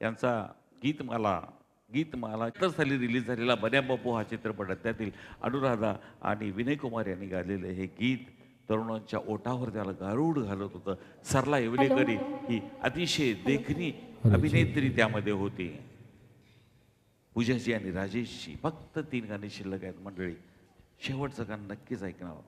यांचा गीतमाला साली रिलीज झालेला बन्या बापू हा चित्रपट आहे. त्यातील अनुराधा आणि विनय कुमार यांनी गायलेलं हे गीत तरुणांच्या ओठावर त्याला गारूड घालत होतं. सरला येवलेकरी ही अतिशय देखणी अभिनेत्री त्यामध्ये होती. पूजाजी आणि राजेशची फक्त 3 गाणी शिल्लक आहेत मंडळी. शेवटचं गाणं नक्कीच ऐकणार.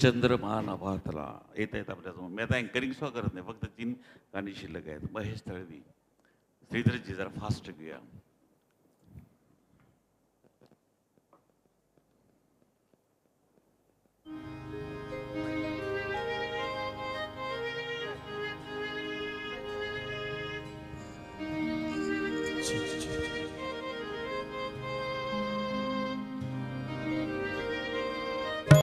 चंद्रमा नभातला येता येत आपल्यासमोर. मी आता अँकरिंग सुद्धा करत नाही, फक्त 3 गाणी शिल्लक आहेत. महेश तळवी, श्रीधरजी जरा फास्ट घेऊया.